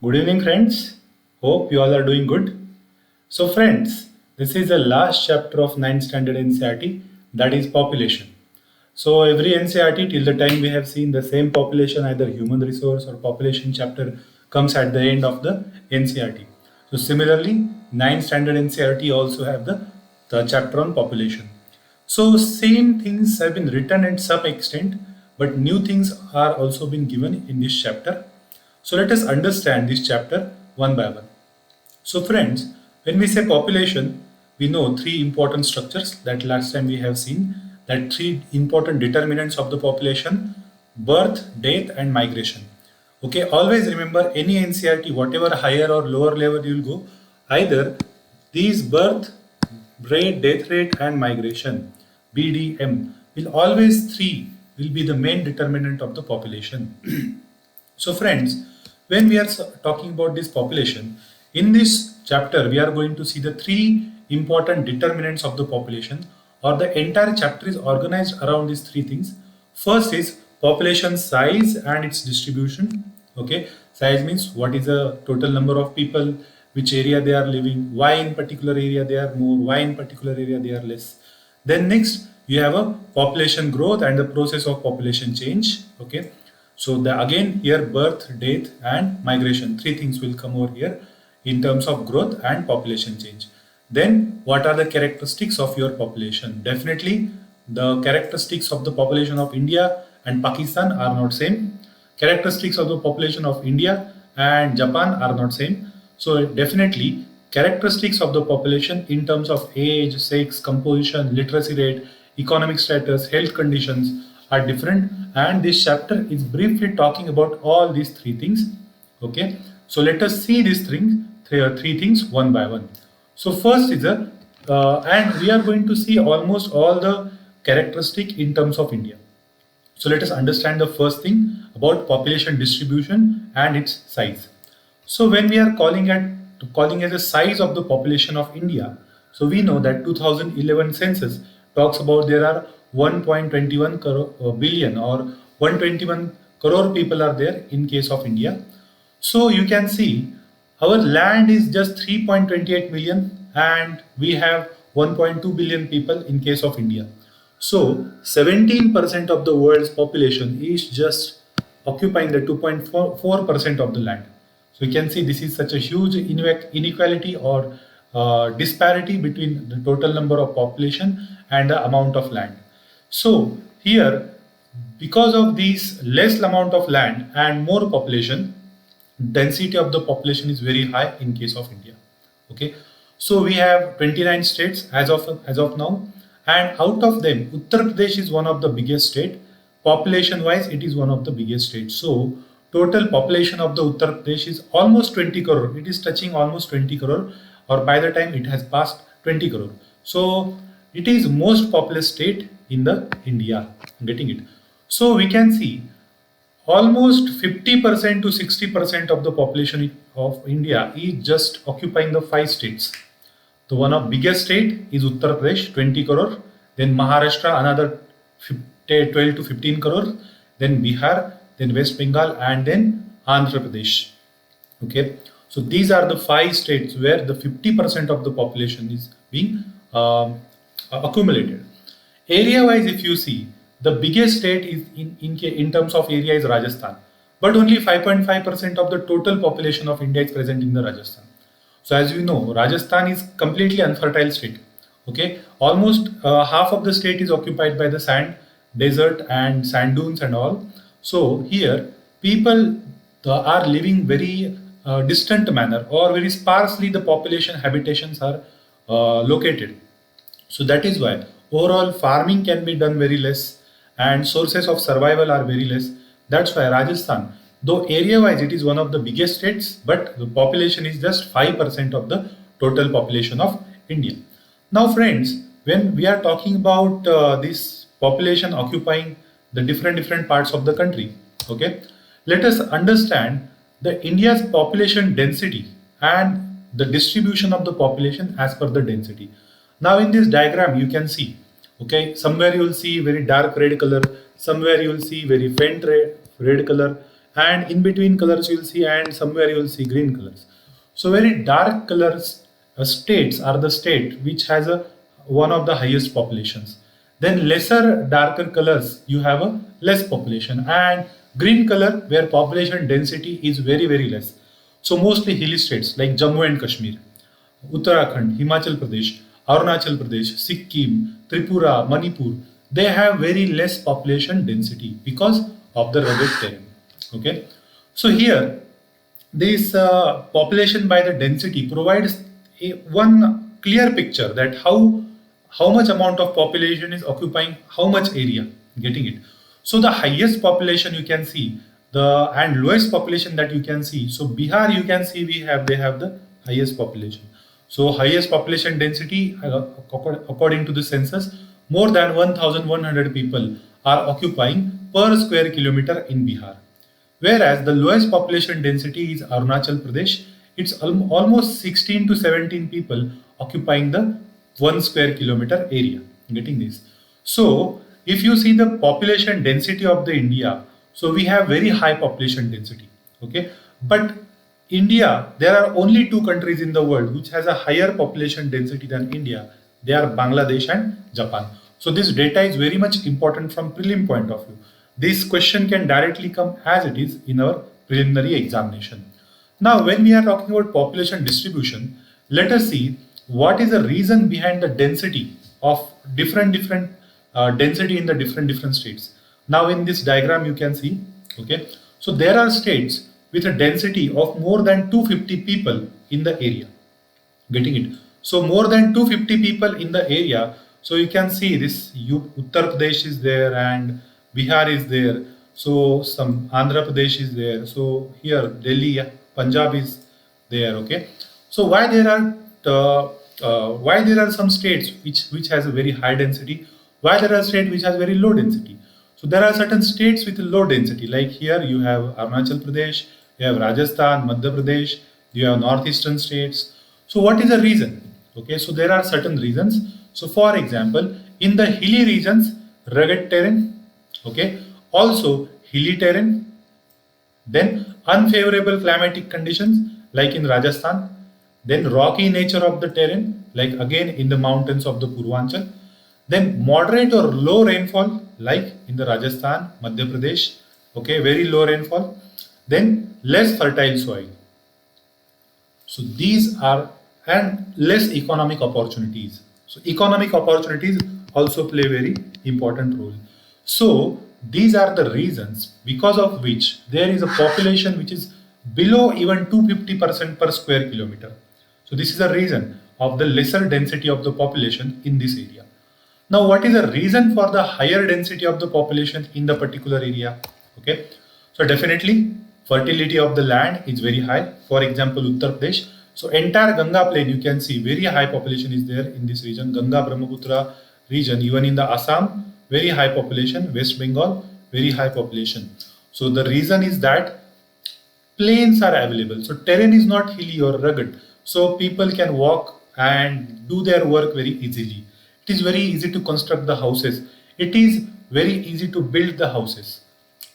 Good evening, friends. Hope you all are doing good. So, friends, this is the last chapter of 9th standard NCERT, that is population. So, every NCERT till the time we have seen the same population, either human resource or population chapter comes at the end of the NCERT. So, similarly, 9th standard NCERT also have the chapter on population. So, same things have been written at some extent, but new things are also been given in this chapter. So let us understand this chapter one by one. So friends, when we say population, we know three important structures that last time we have seen, that three important determinants of the population: birth, death and migration. Okay, always remember any NCERT, whatever higher or lower level you will go, either these birth rate, death rate and migration, BDM, will always three will be the main determinant of the population. So friends, when we are talking about this population, in this chapter we are going to see the three important determinants of the population, or the entire chapter is organized around these three things. First is population size and its distribution. Okay, size means what is the total number of people, which area they are living, why in particular area they are more, why in particular area they are less. Then next you have a population growth and the process of population change. Okay, so again here birth, death and migration, three things will come over here in terms of growth and population change. Then what are the characteristics of your population? Definitely the characteristics of the population of India and Pakistan are not same. Characteristics of the population of India and Japan are not same. So definitely characteristics of the population in terms of age, sex, composition, literacy rate, economic status, health conditions are different, and this chapter is briefly talking about all these three things. Okay, so let us see these three things one by one. So first is and we are going to see almost all the characteristic in terms of India. So let us understand the first thing about population distribution and its size. So when we are calling as the size of the population of India, so we know that 2011 census talks about there are 1.21 billion or 121 crore people are there in case of India. So you can see our land is just 3.28 million and we have 1.2 billion people in case of India. So 17% of the world's population is just occupying the 2.4% of the land. So you can see this is such a huge inequality or disparity between the total number of population and the amount of land. So here, because of this less amount of land and more population, density of the population is very high in case of India. Okay, so we have 29 states as of now, and out of them Uttar Pradesh is one of the biggest state. Population wise it is one of the biggest states. So total population of the Uttar Pradesh is almost 20 crore. It is touching almost 20 crore, or by the time it has passed 20 crore. So it is most populous state in the India. Getting it? So we can see almost 50% to 60% of the population of India is just occupying the 5 states. The one of biggest state is Uttar Pradesh, 20 crore. Then Maharashtra, another 12 to 15 crore. Then Bihar, then West Bengal, and then Andhra Pradesh. Okay, so these are the 5 states where the 50% of the population is being accumulated. Area wise, if you see, the biggest state is in terms of area is Rajasthan, but only 5.5% of the total population of India is present in the Rajasthan. So as you know, Rajasthan is completely unfertile state. Okay, almost half of the state is occupied by the sand, desert and sand dunes and all. So here people are living very distant manner, or very sparsely the population habitations are located. So that is why overall farming can be done very less and sources of survival are very less. That's why Rajasthan, though area wise it is one of the biggest states, but the population is just 5% of the total population of India. Now friends, when we are talking about this population occupying the different parts of the country, okay, let us understand the India's population density and the distribution of the population as per the density. Now in this diagram you can see, okay, somewhere you will see very dark red color, somewhere you will see very faint red color, and in between colors you will see, and somewhere you will see green colors. So very dark colors states are the state which has a one of the highest populations. Then lesser darker colors you have a less population, and green color where population density is very less. So mostly hilly states like Jammu and Kashmir, Uttarakhand, Himachal Pradesh, Arunachal Pradesh, Sikkim, Tripura, Manipur, they have very less population density because of the rugged terrain. Okay, so here this population by the density provides one clear picture that how much amount of population is occupying how much area. Getting it? So the highest population you can see, the and lowest population that you can see. So Bihar you can see they have the highest population. So highest population density according to the census, more than 1,100 people are occupying per square kilometer in Bihar. Whereas the lowest population density is Arunachal Pradesh. It's almost 16 to 17 people occupying the 1 square kilometer area. Getting this? So if you see the population density of the India, so we have very high population density. Okay, but India, there are only two countries in the world which has a higher population density than India. They are Bangladesh and Japan. So this data is very much important from prelim point of view. This question can directly come as it is in our preliminary examination. Now, when we are talking about population distribution, let us see what is the reason behind the density of different density in the different states. Now, in this diagram, you can see, okay, so there are states with a density of more than 250 people in the area. Getting it? So more than 250 people in the area. So you can see this Uttar Pradesh is there and Bihar is there. So some Andhra Pradesh is there. So here Delhi, Punjab is there. Okay. So why there are some states which has a very high density? Why there are states which has very low density? So there are certain states with low density. Like here you have Arunachal Pradesh, you have Rajasthan, Madhya Pradesh, you have northeastern states. So what is the reason? Okay, so there are certain reasons. So for example, in the hilly regions, rugged terrain, okay, also hilly terrain, then unfavorable climatic conditions like in Rajasthan, then rocky nature of the terrain like again in the mountains of the Purvanchal, then moderate or low rainfall like in the Rajasthan, Madhya Pradesh, okay, very low rainfall, then less fertile soil. So these are, and less economic opportunities. So economic opportunities also play very important role. So these are the reasons because of which there is a population which is below even 250% per square kilometer. So this is the reason of the lesser density of the population in this area. Now what is the reason for the higher density of the population in the particular area? Okay, so definitely fertility of the land is very high. For example, Uttar Pradesh. So entire Ganga plain, you can see very high population is there in this region. Ganga Brahmaputra region, even in the Assam, very high population. West Bengal, very high population. So the reason is that plains are available. So terrain is not hilly or rugged. So people can walk and do their work very easily. It is very easy to construct the houses. It is very easy to build the houses.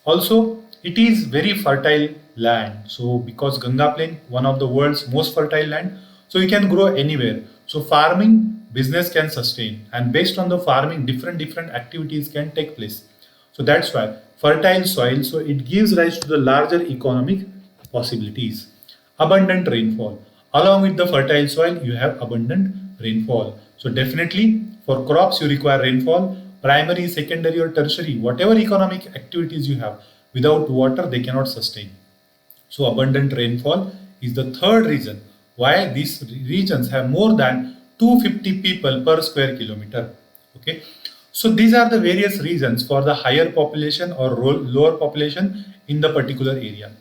Also, it is very fertile land. So because Ganga plain, one of the world's most fertile land, so you can grow anywhere. So farming business can sustain, and based on the farming, different activities can take place. So that's why fertile soil, so it gives rise to the larger economic possibilities. Abundant rainfall. Along with the fertile soil, you have abundant rainfall. So definitely for crops you require rainfall, primary, secondary or tertiary, whatever economic activities you have, without water they cannot sustain. So abundant rainfall is the third reason why these regions have more than 250 people per square kilometer. Okay. So these are the various reasons for the higher population or lower population in the particular area.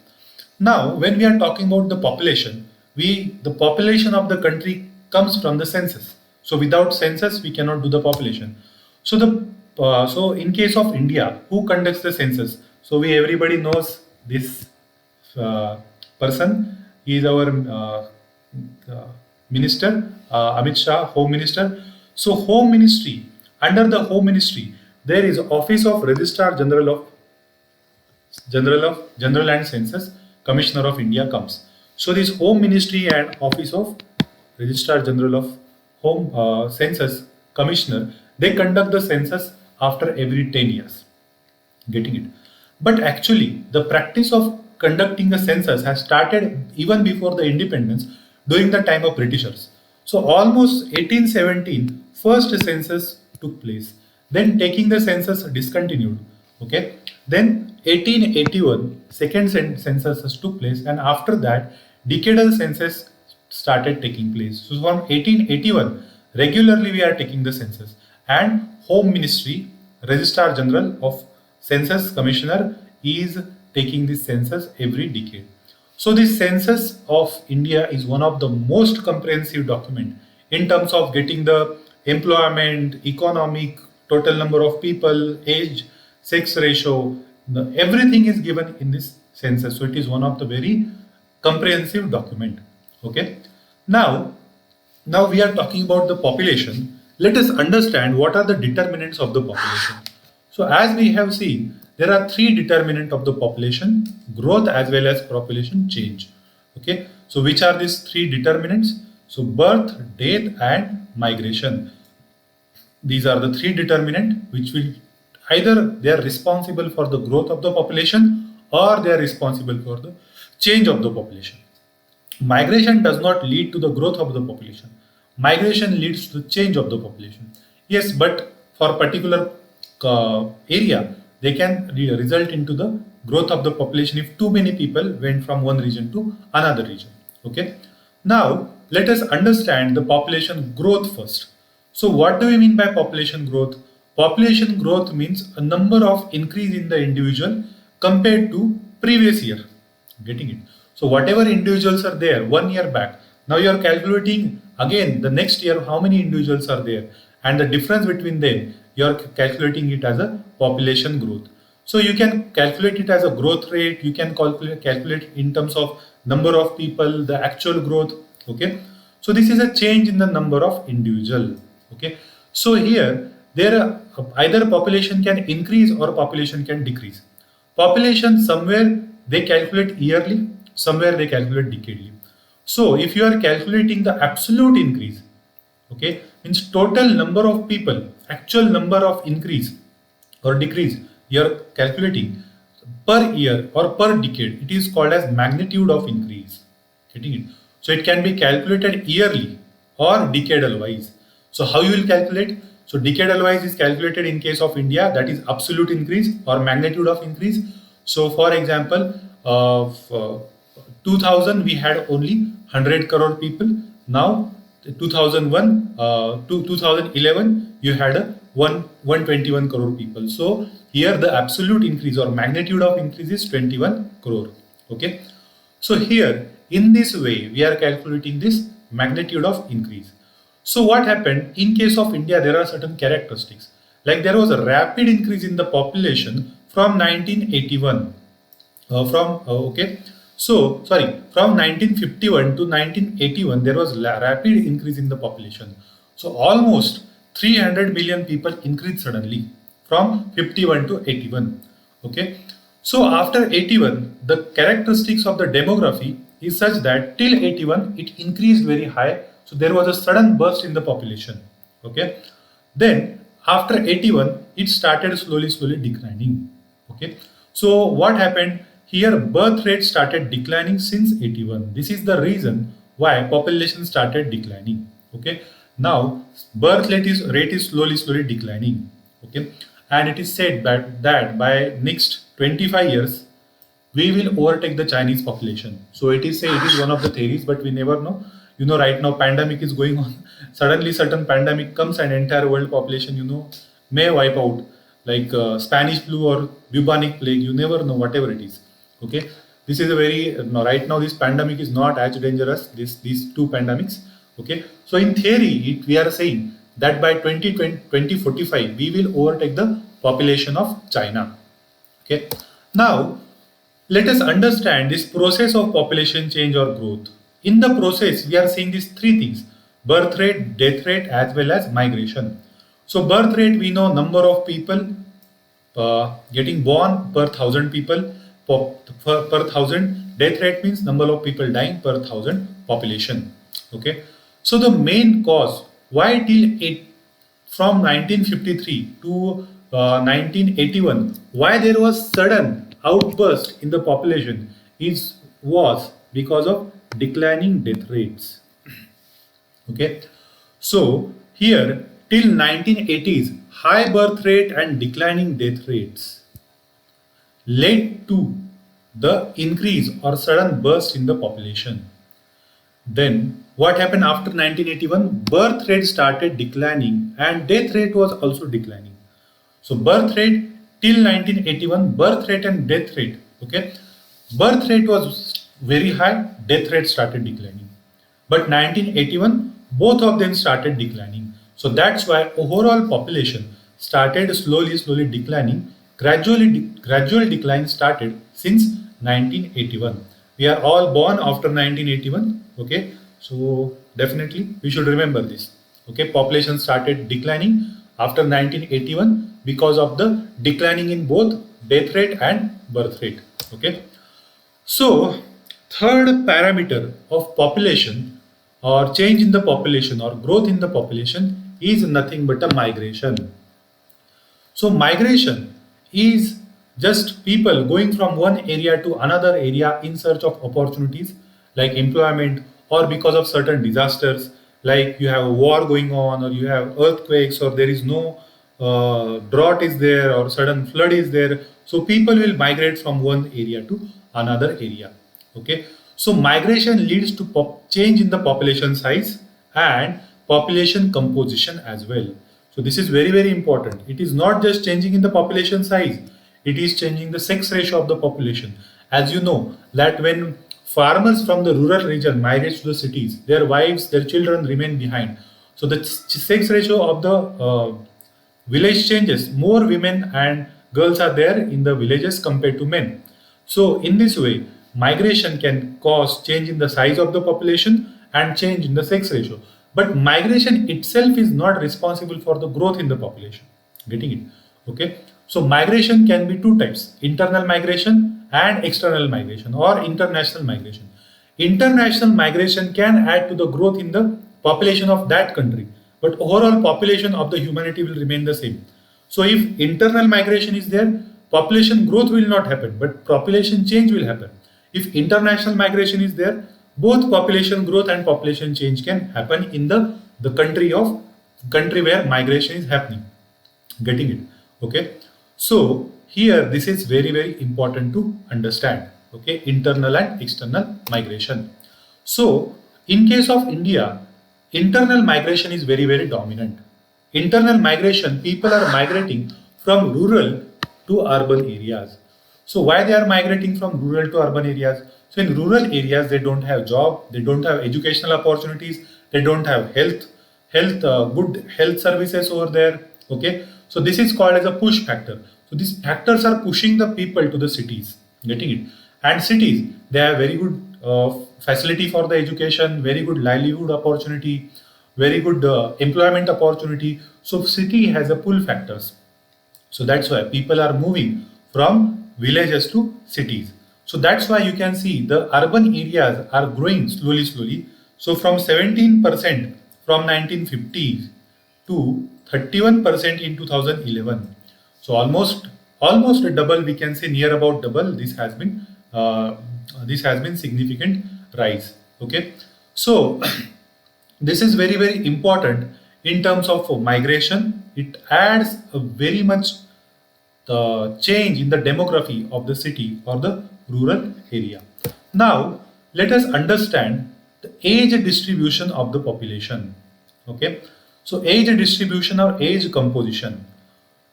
Now, when we are talking about the population, the population of the country comes from the census. So without census, we cannot do the population. So so in case of India, who conducts the census? So everybody knows this person. He is our minister, Amit Shah, Home Minister. So Home Ministry, under the Home Ministry, there is Office of Registrar General of General and Census Commissioner of India comes. So this Home Ministry and Office of Registrar General of Home Census Commissioner, they conduct the census after every 10 years. Getting it? But actually, the practice of conducting a census has started even before the independence during the time of Britishers. So almost 1817, first census took place. Then taking the census discontinued. Okay. Then 1881, second census took place, and after that, decadal census started taking place. So from 1881, regularly we are taking the census, and Home Ministry, Registrar General of Census Commissioner is taking this census every decade. So this census of India is one of the most comprehensive document in terms of getting the employment, economic, total number of people, age, sex ratio, everything is given in this census. So it is one of the very comprehensive document. Okay. Now we are talking about the population. Let us understand what are the determinants of the population. So as we have seen, there are three determinants of the population: growth as well as population change. Okay. So which are these three determinants? So birth, death, and migration. These are the three determinants which will either they are responsible for the growth of the population or they are responsible for the change of the population. Migration does not lead to the growth of the population. Migration leads to the change of the population. Yes, but for particular area, they can result into the growth of the population if too many people went from one region to another region. Okay. Now let us understand the population growth first. So what do we mean by population growth? Population growth means a number of increase in the individual compared to previous year. Getting it? So whatever individuals are there 1 year back, now you are calculating again the next year how many individuals are there, and the difference between them you are calculating it as a population growth. So you can calculate it as a growth rate, you can calculate in terms of number of people, the actual growth. Okay. So this is a change in the number of individual. Okay. So here there are either population can increase or population can decrease. Population somewhere they calculate yearly, somewhere they calculate decadally. So if you are calculating the absolute increase, okay, means total number of people, actual number of increase or decrease, you are calculating per year or per decade, it is called as magnitude of increase. Getting it? So it can be calculated yearly or decadal wise. So how you will calculate? So decadal wise is calculated in case of India, that is absolute increase or magnitude of increase. So for example, of 2000 we had only 100 crore people. Now 2001 to 2011 you had a 121 crore people. So here the absolute increase or magnitude of increase is 21 crore. Okay. So here in this way we are calculating this magnitude of increase. So what happened in case of India, there are certain characteristics, like there was a rapid increase in the population from 1981 from 1951 to 1981 there was rapid increase in the population. So almost 300 million people increased suddenly from 51 to 81. Okay. So after 81 the characteristics of the demography is such that till 81 it increased very high. So there was a sudden burst in the population. Okay. Then after 81 it started slowly declining. Okay. So what happened here? Birth rate started declining since 81. This is the reason why population started declining. Okay. Now birth rate is slowly declining. Okay. And it is said that by next 25 years we will overtake the Chinese population. So it is said, it is one of the theories, but we never know. You know, right now pandemic is going on. Suddenly certain pandemic comes and entire world population, may wipe out, like Spanish flu or bubonic plague. You never know, whatever it is. Okay. This is a very, right now this pandemic is not as dangerous, these two pandemics. Okay. So in theory, we are saying that by 2045, we will overtake the population of China. Okay. Now, let us understand this process of population change or growth. In the process, we are seeing these three things: birth rate, death rate, as well as migration. So birth rate, we know number of people getting born per 1,000 people. per thousand. Death rate means number of people dying per thousand population. Okay. So the main cause why from 1953 to 1981, why there was sudden outburst in the population was because of declining death rates. Okay, so here till 1980s, high birth rate and declining death rates led to the increase or sudden burst in the population. Then what happened after 1981? Birth rate started declining and death rate was also declining. So birth rate till 1981, birth rate and death rate, okay, birth rate was very high, death rate started declining. But 1981, both of them started declining. So that's why overall population started slowly declining. Gradual decline started since 1981. We are all born after 1981. Okay, so definitely we should remember this. Okay, population started declining after 1981 because of the declining in both death rate and birth rate. Okay, so third parameter of population or change in the population or growth in the population is nothing but a migration. So migration is just people going from one area to another area in search of opportunities like employment or because of certain disasters, like you have a war going on or you have earthquakes or there is no drought is there or sudden flood is there. So people will migrate from one area to another area. Okay, so migration leads to change in the population size and population composition as well. So this is very important. It is not just changing in the population size, it is changing the sex ratio of the population. As you know that when farmers from the rural region migrate to the cities, their wives, their children remain behind. So the sex ratio of the village changes. More women and girls are there in the villages compared to men. So in this way, migration can cause change in the size of the population and change in the sex ratio. But migration itself is not responsible for the growth in the population. Getting it? Okay. So migration can be two types: internal migration and external migration or international migration. International migration can add to the growth in the population of that country, but overall population of the humanity will remain the same. So if internal migration is there, population growth will not happen, but population change will happen. If international migration is there, both population growth and population change can happen in the country where migration is happening. Getting it? Okay. So here this is very important to understand. Okay, internal and external migration. So in case of India, internal migration is very dominant. Internal migration, people are migrating from rural to urban areas. So why they are migrating from rural to urban areas? So in rural areas, they don't have job, they don't have educational opportunities, they don't have good health services over there. Okay, so this is called as a push factor. So these factors are pushing the people to the cities. Getting it? And cities, they have very good facility for the education, very good livelihood opportunity, very good employment opportunity. So city has a pull factors. So that's why people are moving from villages to cities. So that's why you can see the urban areas are growing slowly. So from 17% from 1950s to 31% in 2011. So almost a double, we can say near about double. This has been significant rise. Okay, so this is very important in terms of migration. It adds a very much change in the demography of the city or the rural area. Now let us understand the age distribution of the population. Okay, so age distribution or age composition.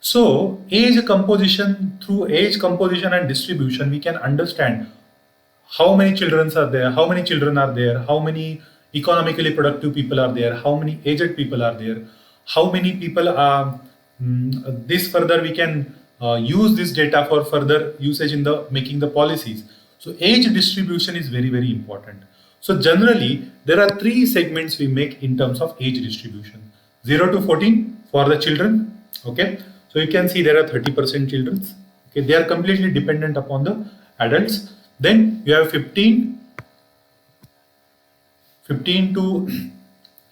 So age composition, through age composition and distribution, we can understand how many children are there, how many economically productive people are there, how many aged people are there, how many people are. This further we can use this data for further usage in the making the policies. So age distribution is very important. So generally there are three segments we make in terms of age distribution: 0 to 14 for the children. Okay, so you can see there are 30% children. Okay, they are completely dependent upon the adults. Then you have 15 to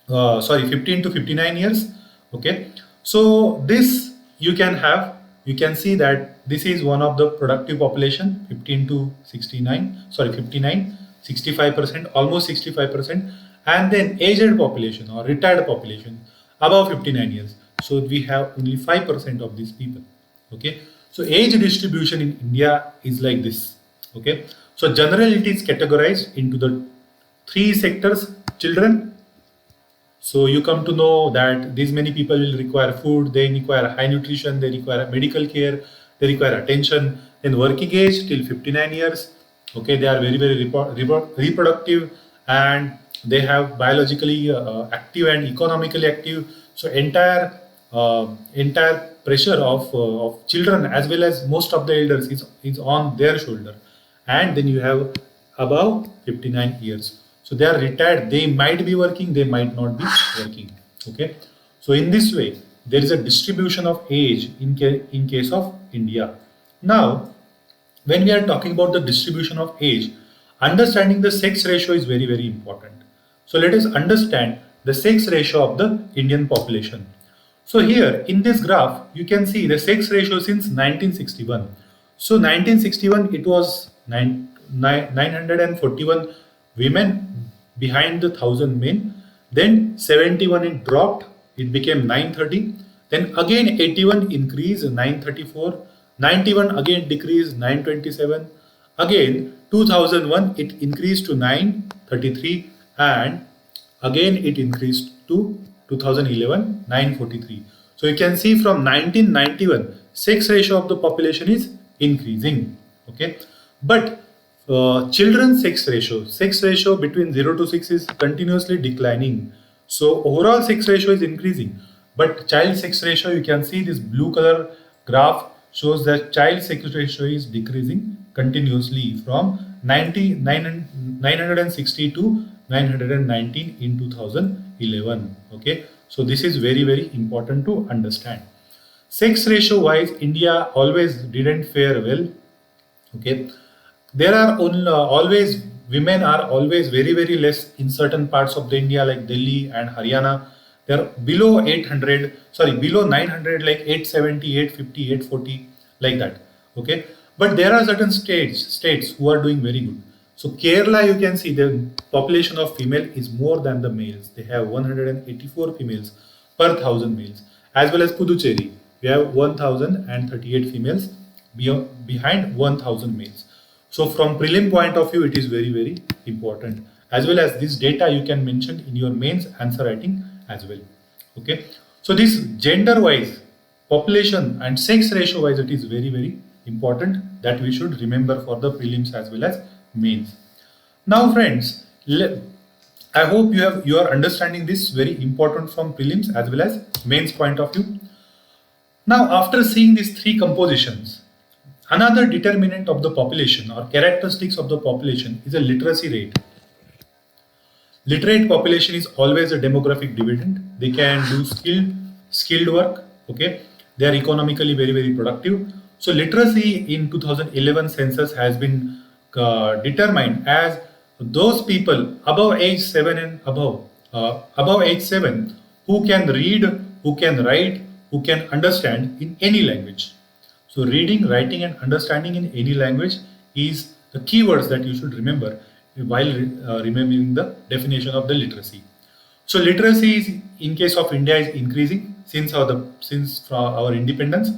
15 to 59 years. Okay, so this you can see that this is one of the productive population, 15 to 69, 59, 65%, almost 65%. And then aged population or retired population above 59 years, so we have only 5% of these people. Okay, so age distribution in India is like this. Okay, so generally it is categorized into the three sectors: children. So you come to know that these many people will require food, they require high nutrition, they require medical care, they require attention. Then working age till 59 years. Okay, they are very, very reproductive, and they have biologically active and economically active. So entire pressure of children as well as most of the elders is on their shoulder. And then you have above 59 years. So they are retired. They might be working, they might not be working. Okay. So in this way, there is a distribution of age in case of India. Now, when we are talking about the distribution of age, understanding the sex ratio is very, very important. So let us understand the sex ratio of the Indian population. So here in this graph, you can see the sex ratio since 1961. So 1961, it was 941 women behind the 1000 men. Then 71 it dropped, it became 930. Then again 81 increased, 934. 91 again decreased, 927. Again 2001 it increased to 933, and again it increased to 2011 943. So you can see from 1991 sex ratio of the population is increasing. Okay, but children sex ratio between 0 to 6 is continuously declining. So overall sex ratio is increasing, but child sex ratio, you can see this blue color graph shows that child sex ratio is decreasing continuously from 960 to 919 in 2011. Okay, so this is very, very important to understand. Sex ratio wise, India always didn't fare well. Okay, there are always women are always very, very less in certain parts of the India like Delhi and Haryana. They are below 900, like 870, 850, 840, like that. Okay, but there are certain states who are doing very good. So Kerala, you can see the population of female is more than the males. They have 184 females per 1000 males, as well as Puducherry. We have 1038 females behind 1000 males. So from prelim point of view, it is very, very important. As well as this data you can mention in your mains answer writing as well. Okay. So this gender wise, population and sex ratio wise, it is very, very important that we should remember for the prelims as well as mains. Now friends, I hope you are understanding this very important from prelims as well as mains point of view. Now after seeing these three compositions, another determinant of the population or characteristics of the population is a literacy rate. Literate population is always a demographic dividend. They can do skilled work. Okay, they are economically very, very productive. So literacy in 2011 census has been determined as those people above age 7 and above age 7 who can read, who can write, who can understand in any language. So reading, writing and understanding in any language is the keywords that you should remember while remembering the definition of the literacy. So literacy is, in case of India, is increasing since our independence.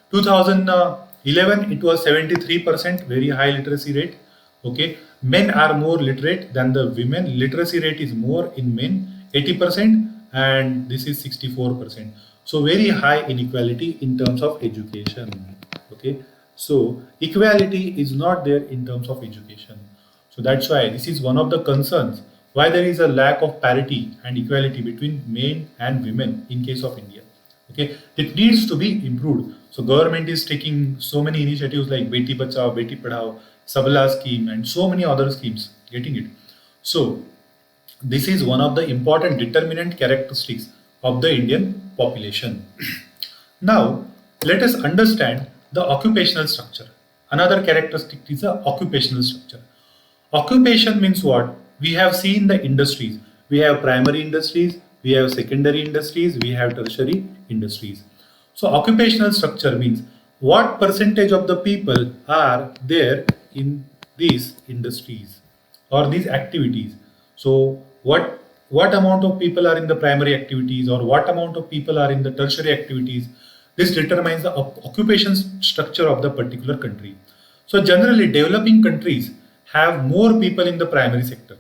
2011 it was 73%, very high literacy rate. Okay, men are more literate than the women. Literacy rate is more in men, 80%, and this is 64%. So very high inequality in terms of education. Okay, so equality is not there in terms of education. So that's why this is one of the concerns why there is a lack of parity and equality between men and women in case of India. Okay, it needs to be improved. So government is taking so many initiatives like Beti Bachao, Beti Padhao, Sabala scheme and so many other schemes, getting it. So this is one of the important determinant characteristics of the Indian population. Now let us understand the occupational structure. Another characteristic is the occupational structure. Occupation means what? We have seen the industries. We have primary industries, we have secondary industries, we have tertiary industries. So occupational structure means what percentage of the people are there in these industries or these activities. So what amount of people are in the primary activities or what amount of people are in the tertiary activities. This determines the occupation structure of the particular country. So generally developing countries have more people in the primary sector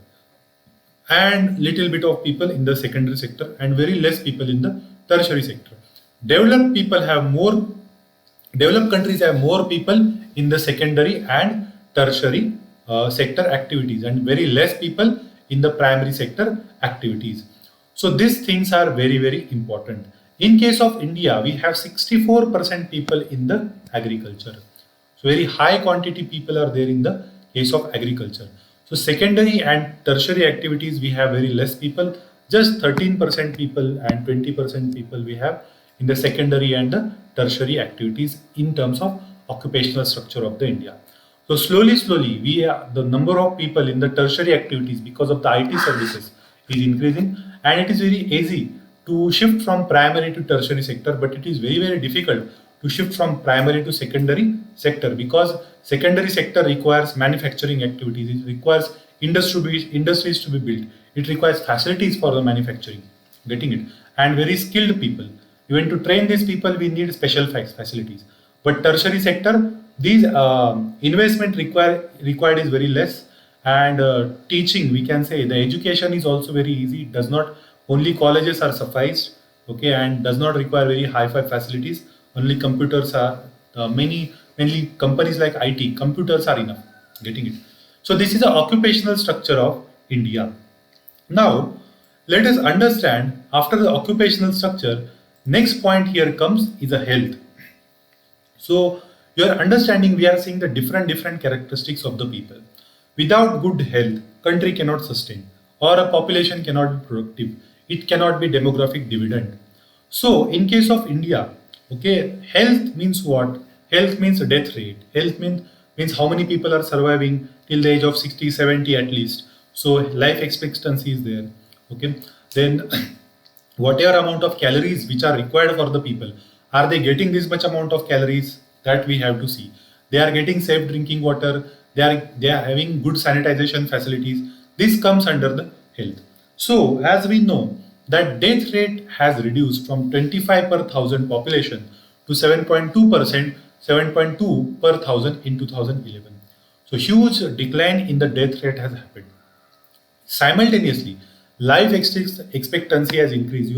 and little bit of people in the secondary sector and very less people in the tertiary sector. Developed people have more Developed countries have more people in the secondary and tertiary sector activities and very less people in the primary sector activities. So these things are very, very important. In case of India, we have 64% people in the agriculture. So very high quantity people are there in the case of agriculture. So secondary and tertiary activities, we have very less people, just 13% people and 20% people we have in the secondary and the tertiary activities in terms of occupational structure of the India. So slowly, the number of people in the tertiary activities because of the IT services is increasing, and it is very easy to shift from primary to tertiary sector, but it is very, very difficult to shift from primary to secondary sector because secondary sector requires manufacturing activities, it requires industries to be built, it requires facilities for the manufacturing, getting it, and very skilled people. Even to train these people, we need special facilities. But tertiary sector, these investment required is very less, and teaching, we can say the education is also very easy. It does not only colleges are sufficed, okay, and does not require very high-fi facilities. Only computers are mainly companies like IT computers are enough. Getting it. So this is the occupational structure of India. Now, let us understand after the occupational structure, next point here comes is a health. So, your understanding, we are seeing the different characteristics of the people. Without good health, country cannot sustain, or a population cannot be productive. It cannot be demographic dividend. So, in case of India, okay, health means what? Health means death rate. Health means how many people are surviving till the age of 60, 70 at least. So, life expectancy is there. Okay, then whatever amount of calories which are required for the people, are they getting this much amount of calories? That we have to see. They are getting safe drinking water, they are having good sanitization facilities. This comes under the health. So as we know that death rate has reduced from 25 per thousand population to 7.2%, 7.2 per thousand in 2011. So huge decline in the death rate has happened. Simultaneously, life expectancy has increased.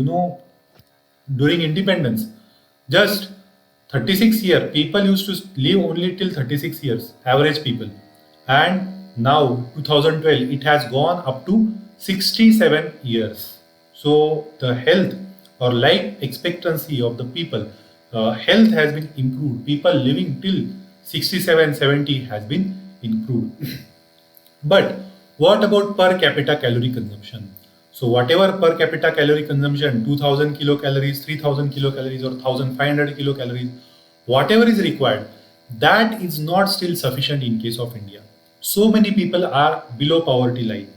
During independence, just 36 years, people used to live only till 36 years, average people. And now, 2012, it has gone up to 67 years. So, the health or life expectancy of the people, health has been improved. People living till 67, 70 has been improved. But what about per capita calorie consumption? So whatever per capita calorie consumption, 2000 kilocalories, 3000 kilocalories or 1500 kilocalories, whatever is required, that is not still sufficient in case of India. So many people are below poverty line,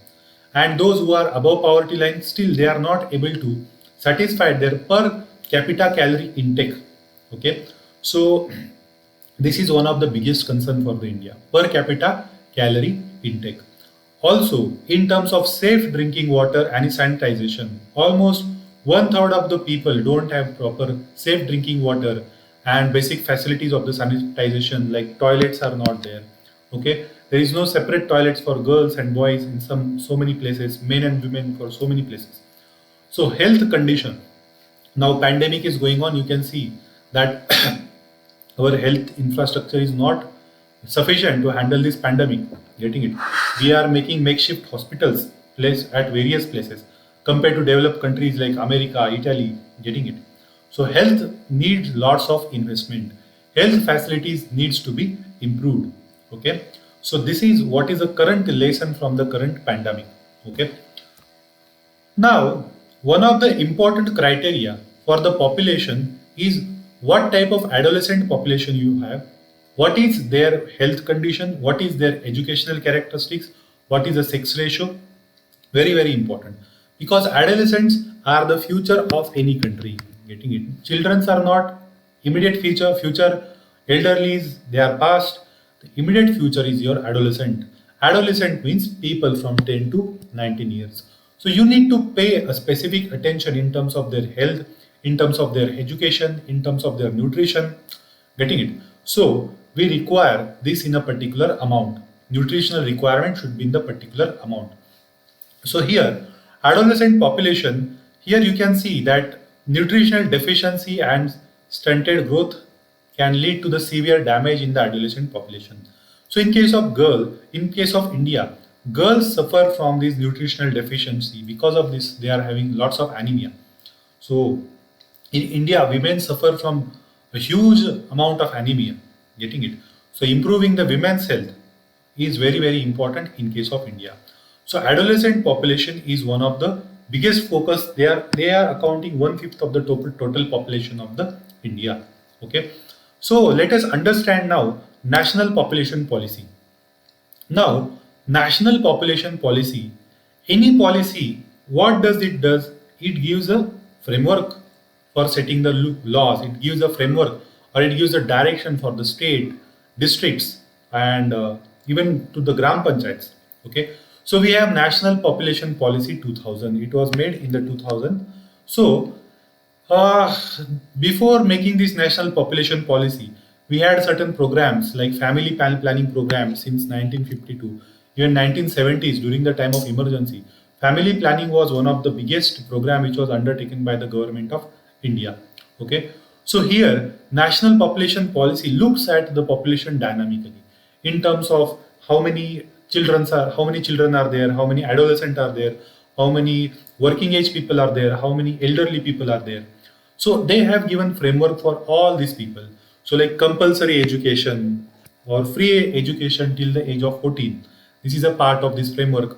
and those who are above poverty line, still they are not able to satisfy their per capita calorie intake. Okay, so this is one of the biggest concern for the India, per capita calorie intake. Also, in terms of safe drinking water and sanitization, almost one third of the people don't have proper safe drinking water and basic facilities of the sanitization, like toilets are not there. Okay, there is no separate toilets for girls and boys in so many places, men and women for so many places. So health condition. Now pandemic is going on. You can see that our health infrastructure is not sufficient to handle this pandemic. Getting it? We are making makeshift hospitals placed at various places compared to developed countries like America, Italy. Getting it? So health needs lots of investment. Health facilities needs to be improved. Okay. So this is what is the current lesson from the current pandemic. Okay. Now, one of the important criteria for the population is what type of adolescent population you have what is their health condition, what is their educational characteristics, what is the sex ratio. Very, very important, because adolescents are the future of any country. Getting it? Children are not immediate future. Elderlies, they are past. The immediate future is your adolescent. Adolescent means people from 10 to 19 years. So you need to pay a specific attention in terms of their health, in terms of their education, in terms of their nutrition. Getting it? So we require this in a particular amount. Nutritional requirement should be in the particular amount. So here, adolescent population, here you can see that nutritional deficiency and stunted growth can lead to the severe damage in the adolescent population. So in case of India, girls suffer from this nutritional deficiency. Because of this, they are having lots of anemia. So in India, women suffer from a huge amount of anemia. Getting it? So improving the women's health is very, very important in case of India. So adolescent population is one of the biggest focus. They are accounting 1/5 of the total population of the India. Okay. So let us understand now national population policy. Now, national population policy, any policy, what does it does? It gives a framework for setting the laws. It gives a framework, or it gives a direction for the state, districts, and even to the gram panchayats. Okay. So we have National Population Policy 2000. It was made in the 2000. So uh, before making this national population policy, we had certain programs like family planning programs since 1952, even 1970s during the time of emergency. Family planning was one of the biggest program which was undertaken by the government of India. Okay, so here national population policy looks at the population dynamically in terms of how many children are there, how many adolescents are there, how many working age people are there, how many elderly people are there. So they have given framework for all these people. So like compulsory education or free education till the age of 14. This is a part of this framework.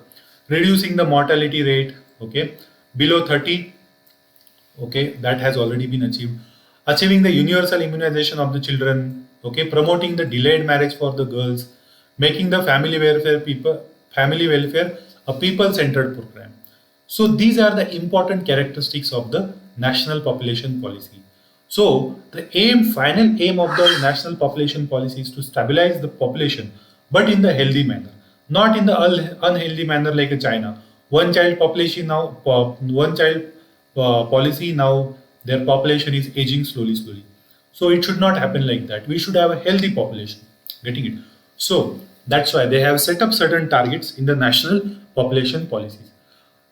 Reducing the mortality rate, okay, below 30, okay, that has already been achieved. Achieving the universal immunization of the children, okay, promoting the delayed marriage for the girls, making the family welfare a people-centered program. So these are the important characteristics of the national population policy. So the final aim of the national population policy is to stabilize the population, but in the healthy manner, not in the unhealthy manner like a China. One child population now, one child policy now, their population is aging slowly, slowly. So it should not happen like that. We should have a healthy population. Getting it? So that's why they have set up certain targets in the national population policies.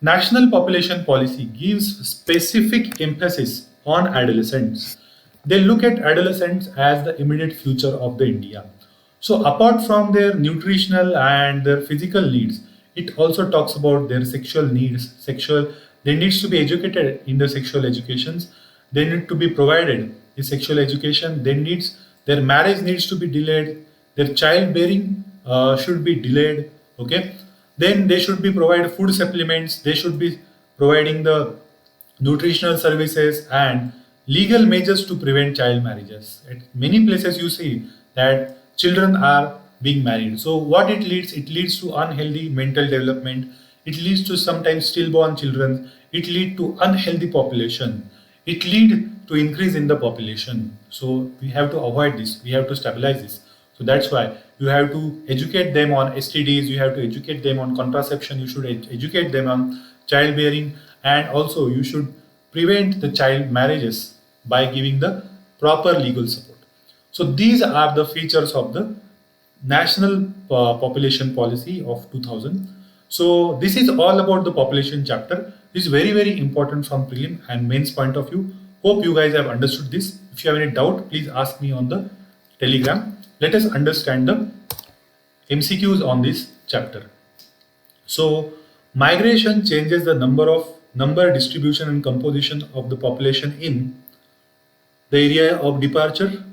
National population policy gives specific emphasis on adolescents. They look at adolescents as the immediate future of the India. So apart from their nutritional and their physical needs, it also talks about their sexual needs. They needs to be educated in the sexual educations. They need to be provided the sexual education. Their marriage needs to be delayed. Their childbearing should be delayed. Okay, then they should be provided food supplements. They should be providing the nutritional services and legal measures to prevent child marriages. At many places you see that children are being married. So what it leads? It leads to unhealthy mental development. It leads to sometimes stillborn children. It leads to unhealthy population. It leads to increase in the population. So we have to avoid this. We have to stabilize this. So that's why you have to educate them on STDs. You have to educate them on contraception. You should educate them on childbearing, and also you should prevent the child marriages by giving the proper legal support. So these are the features of the national population policy of 2000. So this is all about the population chapter. This is very, very important from prelim and mains point of view. Hope you guys have understood this. If you have any doubt, please ask me on the Telegram. Let us understand the MCQs on this chapter. So migration changes the number distribution and composition of the population in the area of departure,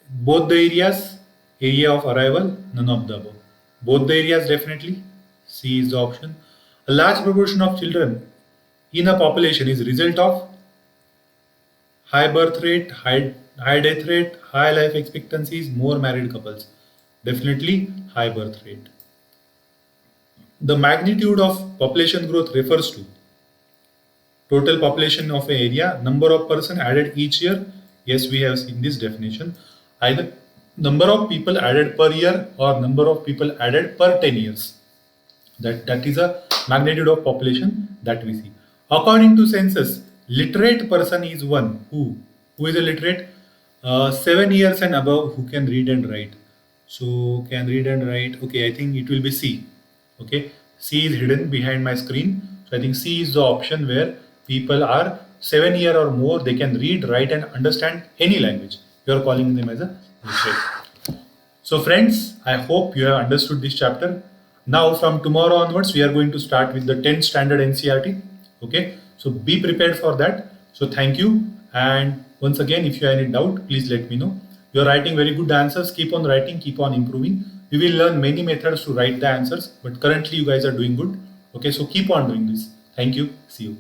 both the areas, area of arrival, none of the above. Both the areas definitely. C is the option. A large proportion of children in a population is result of high birth rate, High death rate, high life expectancies, more married couples. Definitely high birth rate. The magnitude of population growth refers to total population of an area, number of person added each year. Yes, we have seen this definition. Either number of people added per year or number of people added per 10 years. That is a magnitude of population that we see. According to census, literate person is one who is a literate 7 years and above who can read and write. So can read and write. Okay, I think it will be C. Okay, C is hidden behind my screen. So I think C is the option where people are 7 year or more. They can read, write, and understand any language. You are calling them as a literate. So friends, I hope you have understood this chapter. Now from tomorrow onwards, we are going to start with the 10th standard NCRT. Okay, so be prepared for that. So thank you. And once again, if you have any doubt, please let me know. You are writing very good answers. Keep on writing, keep on improving. We will learn many methods to write the answers, but currently you guys are doing good. Okay, so keep on doing this. Thank you. See you.